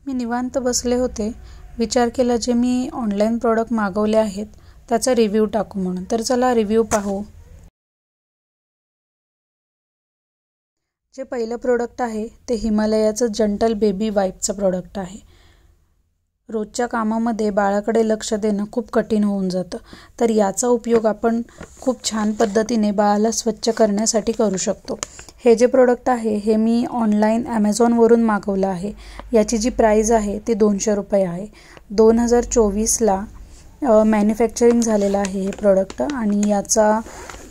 मी निवांत बसले होते. विचार केला जे मी ऑनलाईन प्रोडक्ट मागवले आहेत त्याचा रिव्ह्यू टाकू म्हणून. तर चला रिव्ह्यू पाहू. जे पहिलं प्रोडक्ट आहे ते हिमालयाचं जंटल बेबी वाईपचं प्रोडक्ट आहे. रोजच्या कामामध्ये बाळाकडे लक्ष देणं खूप कठीण होऊन जातं. तर याचा उपयोग आपण खूप छान पद्धतीने बाळाला स्वच्छ करण्यासाठी करू शकतो. हे जे प्रोडक्ट आहे हे मी ऑनलाईन ॲमेझॉनवरून मागवलं आहे. याची जी प्राईज आहे ती 200 रुपये आहे. 2024ला मॅन्युफॅक्चरिंग झालेलं आहे हे प्रोडक्ट आणि याचा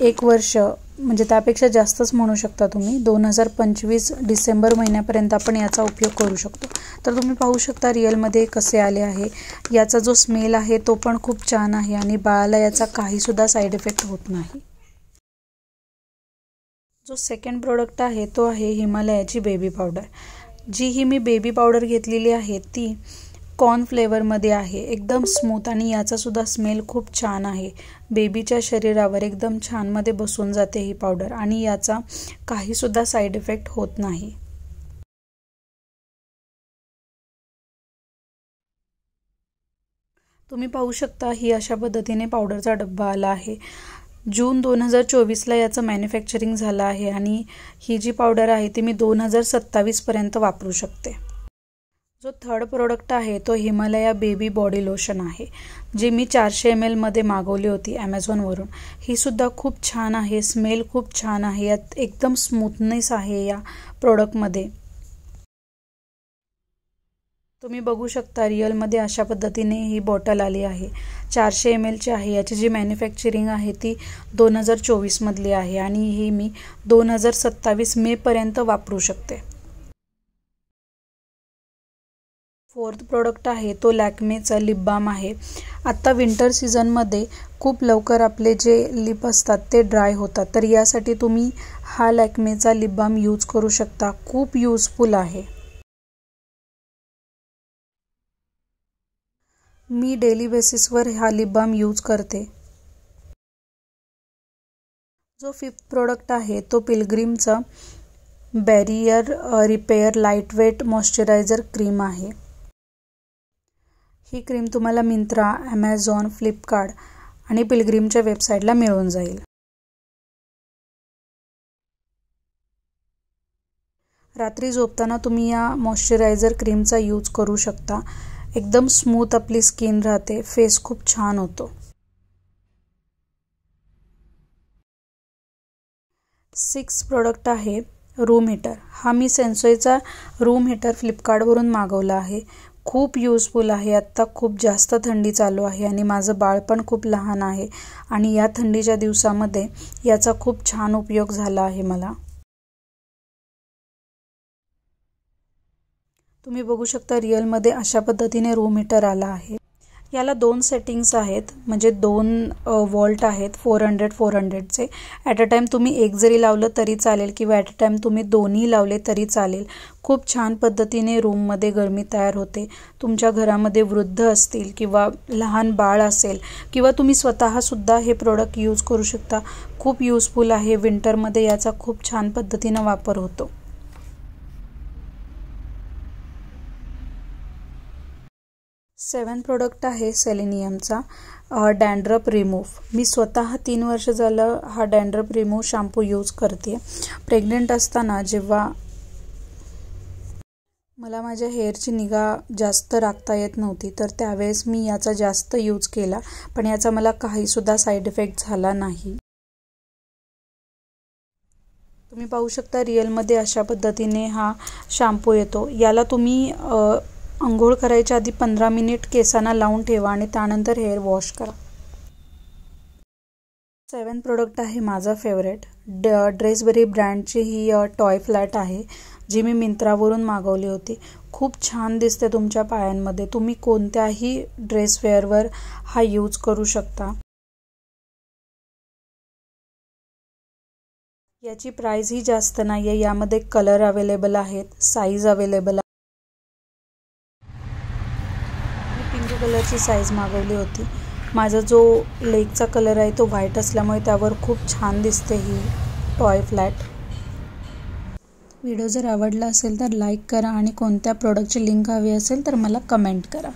1 वर्ष म्हणजे त्यापेक्षा जास्तच म्हणू शकता तुम्ही. 2025 डिसेंबर महिन्यापर्यंत आपण याचा उपयोग करू शकतो. तर तुम्ही पाहू शकता रिअलमध्ये कसे आले आहे. याचा जो स्मेल आहे तो पण खूप छान आहे आणि बाळाला याचा काहीसुद्धा साईड इफेक्ट होत नाही. जो सेकंड प्रोडक्ट आहे तो आहे हिमालयाची बेबी पावडर. जी ही मी बेबी पावडर घेतलेली आहे ती कॉर्न फ्लेवरमध्ये आहे. एकदम स्मूथ आणि याचासुद्धा स्मेल खूप छान आहे. बेबीच्या शरीरावर एकदम छानमध्ये बसून जाते ही पावडर आणि याचा काहीसुद्धा साईड इफेक्ट होत नाही. तुम्ही पाहू शकता ही अशा पद्धतीने पावडरचा डब्बा आला आहे. जून 2024ला याचं मॅन्युफॅक्चरिंग झालं आहे आणि ही जी पावडर आहे ती मी 2027पर्यंत वापरू शकते. जो थर्ड प्रोडक्ट आहे तो हिमालया बेबी बॉडी लोशन आहे. जी मी 400 ml मध्ये मागवली होती ॲमेझॉनवरून. ही सुद्धा खूप छान आहे. स्मेल खूप छान आहे. यात एकदम स्मूथनेस आहे या प्रोडक्टमध्ये. तुम्ही बघू शकता रिअलमध्ये अशा पद्धतीने ही बॉटल आली आहे. 400 ml ची आहे. याची जी मॅन्युफॅक्चरिंग आहे ती 2024 मधली आहे आणि ही मी 2027 मेपर्यंत वापरू शकते. फोर्थ प्रोडक्ट आहे तो लॅक्मेचा लिप बाम आहे. आत्ता विंटर सीझनमध्ये खूप लवकर आपले जे लिप असतात ते ड्राय होतात. तर यासाठी तुम्ही हा लॅक्मेचा लिप बाम यूज करू शकता. खूप यूजफुल आहे. मी डेली बेसिसवर हा लिप बाम यूज करते. जो फिफ्थ प्रोडक्ट आहे तो पिलग्रीमचा barrier repair lightweight moisturiser cream आहे. ही क्रीम तुम्हाला मिंत्रा, ॲमेझॉन, फ्लिपकार्ट आणि पिलग्रीमच्या वेबसाईटला मिळून जाईल. रात्री झोपताना तुम्ही या मॉइश्चरायझर क्रीमचा यूज करू शकता. एकदम स्मूथ आपली स्किन राहते. फेस खूप छान होतो. 6 प्रोडक्ट आहे रूम हीटर. हा मी सेन्सोईचा रूम हीटर फ्लिपकार्टवरून मागवला आहे. खूप यूजफुल आहे. आत्ता खूप जास्त थंडी चालू आहे आणि माझं बाळ पण खूप लहान आहे आणि या थंडीच्या दिवसामध्ये याचा खूप छान उपयोग झाला आहे मला. तुम्ही बघू शकता रिअलमध्ये अशा पद्धतीने रूम हीटर आला आहे. याला 2 सेटिंग्स आहेत म्हणजे 2 वॉल्ट आहेत 400-400चे. ॲट अ टाईम तुम्ही एक जरी लावलं तरी चालेल किंवा ॲट अ टाईम तुम्ही दोन्ही लावले तरी चालेल. खूप छान पद्धतीने रूममध्ये गरमी तयार होते. तुमच्या घरामध्ये वृद्ध असतील किंवा लहान बाळ असेल किंवा तुम्ही स्वतःसुद्धा हे प्रोडक्ट यूज करू शकता. खूप यूजफुल आहे. विंटरमध्ये याचा खूप छान पद्धतीनं वापर होतो. 7 प्रोडक्ट आहे सेलेनियमचा डॅन्ड्रफ रिमूव्ह. मी स्वतः 3 वर्ष झालं हा डॅन्ड्रफ रिमूव्ह शॅम्पू यूज करते. प्रेग्नंट असताना जेव्हा मला माझ्या हेअरची निगा जास्त राखता येत नव्हती तर त्यावेळेस मी याचा जास्त यूज केला पण याचा मला काहीसुद्धा साईड इफेक्ट झाला नाही. तुम्ही पाहू शकता रिअलमध्ये अशा पद्धतीने हा शॅम्पू येतो. याला तुम्ही अंघोळ करायच्या आधी 15 मिनिट केसांना लावून ठेवा आणि त्यानंतर हेअर वॉश करा. 7 प्रोडक्ट आहे माझा फेवरेट ड्रेसबेरी ब्रँडची ही टॉय फ्लॅट आहे जी मी मिंत्रावरून मागवली होती. खूप छान दिसते तुमच्या पायांमध्ये. तुम्ही कोणत्याही ड्रेसवेअरवर हा यूज करू शकता. याची प्राईस ही जास्त नाही आहे. यामध्ये कलर अवेलेबल आहेत, साईज अवेलेबल आहे. पिंक कलरची साईज मागवली होती. माझा जो लेगचा कलर आहे तो व्हाईट असल्यामुळे त्यावर खूप छान दिसते ही टॉय फ्लॅट. व्हिडिओ जर आवडला असेल तर लाईक करा आणि कोणत्या प्रोडक्टची लिंक हवी असेल तर मला कमेंट करा.